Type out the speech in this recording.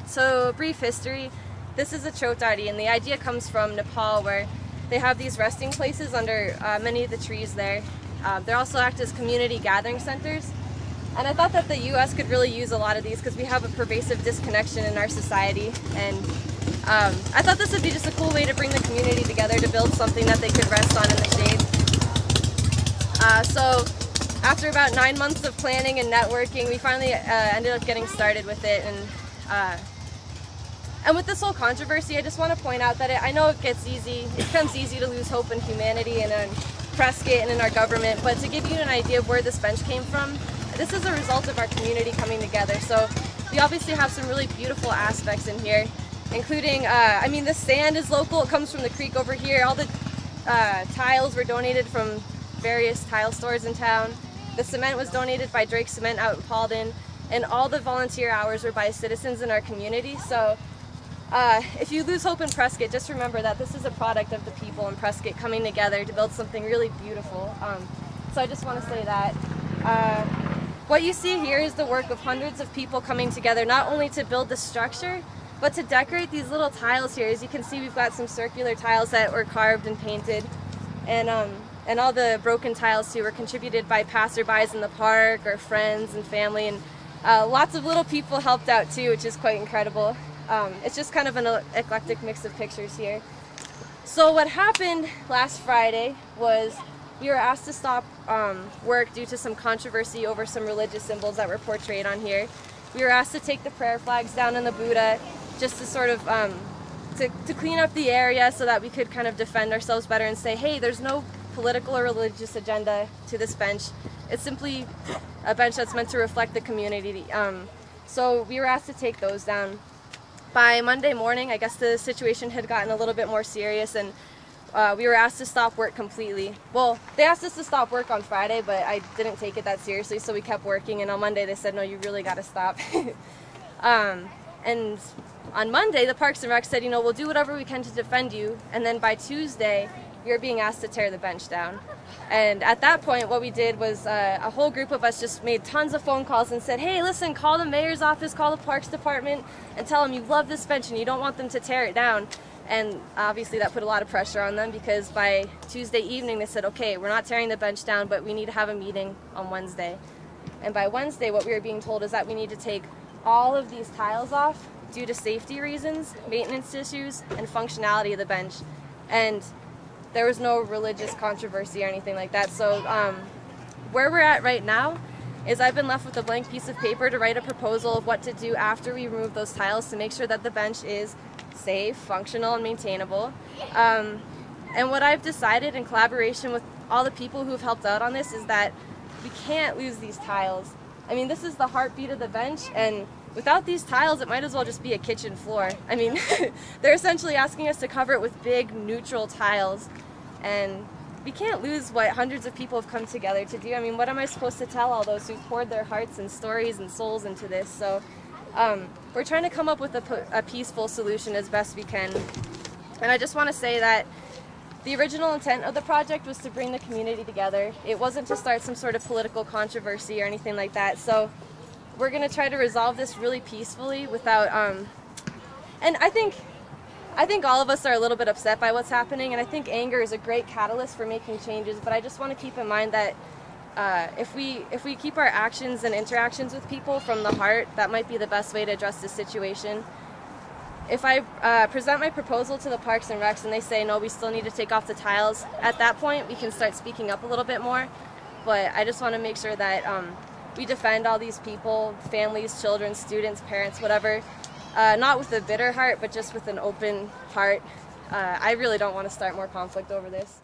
So, brief history. This is a chotari, and the idea comes from Nepal, where they have these resting places under many of the trees there. They also act as community gathering centers. And I thought that the U.S. could really use a lot of these because we have a pervasive disconnection in our society. And I thought this would be just a cool way to bring the community together to build something that they could rest on in the shade. So after about 9 months of planning and networking, we finally ended up getting started with it. And with this whole controversy, I just want to point out that I know it becomes easy to lose hope in humanity and in Prescott and in our government, but to give you an idea of where this bench came from, this is a result of our community coming together. So we obviously have some really beautiful aspects in here, including, I mean, the sand is local, it comes from the creek over here. All the tiles were donated from various tile stores in town. The cement was donated by Drake Cement out in Paulden, and all the volunteer hours were by citizens in our community. So if you lose hope in Prescott, just remember that this is a product of the people in Prescott coming together to build something really beautiful. So I just want to say that. What you see here is the work of hundreds of people coming together, not only to build the structure, but to decorate these little tiles here. As you can see, we've got some circular tiles that were carved and painted, and all the broken tiles too were contributed by passerbys in the park or friends and family, and lots of little people helped out too, which is quite incredible. It's just kind of an eclectic mix of pictures here. So what happened last Friday was we were asked to stop work due to some controversy over some religious symbols that were portrayed on here. We were asked to take the prayer flags down in the Buddha just to sort of to clean up the area so that we could kind of defend ourselves better and say, hey, there's no political or religious agenda to this bench. It's simply a bench that's meant to reflect the community. So we were asked to take those down. By Monday morning, I guess the situation had gotten a little bit more serious, and we were asked to stop work completely. Well, they asked us to stop work on Friday, but I didn't take it that seriously, so we kept working, and on Monday they said, no, you really got to stop. And on Monday, the Parks and Rec said, you know, we'll do whatever we can to defend you, and then by Tuesday, we were being asked to tear the bench down. And at that point, what we did was a whole group of us just made tons of phone calls and said, hey, listen, call the mayor's office, call the Parks Department, and tell them you love this bench and you don't want them to tear it down. And obviously that put a lot of pressure on them, because by Tuesday evening they said, okay, we're not tearing the bench down, but we need to have a meeting on Wednesday. And by Wednesday, what we were being told is that we need to take all of these tiles off due to safety reasons, maintenance issues, and functionality of the bench. And there was no religious controversy or anything like that. So where we're at right now is I've been left with a blank piece of paper to write a proposal of what to do after we remove those tiles to make sure that the bench is safe, functional, and maintainable. And what I've decided in collaboration with all the people who have helped out on this is that we can't lose these tiles. I mean, this is the heartbeat of the bench, and without these tiles, it might as well just be a kitchen floor. I mean, they're essentially asking us to cover it with big, neutral tiles, and we can't lose what hundreds of people have come together to do. I mean, what am I supposed to tell all those who've poured their hearts and stories and souls into this? So we're trying to come up with a peaceful solution as best we can. And I just want to say that the original intent of the project was to bring the community together. It wasn't to start some sort of political controversy or anything like that. So we're going to try to resolve this really peacefully without, and I think all of us are a little bit upset by what's happening, and I think anger is a great catalyst for making changes, but I just want to keep in mind that if we keep our actions and interactions with people from the heart, that might be the best way to address this situation. If I present my proposal to the Parks and Recs and they say, no, we still need to take off the tiles, at that point we can start speaking up a little bit more, but I just want to make sure that we defend all these people, families, children, students, parents, whatever, not with a bitter heart, but just with an open heart. I really don't want to start more conflict over this.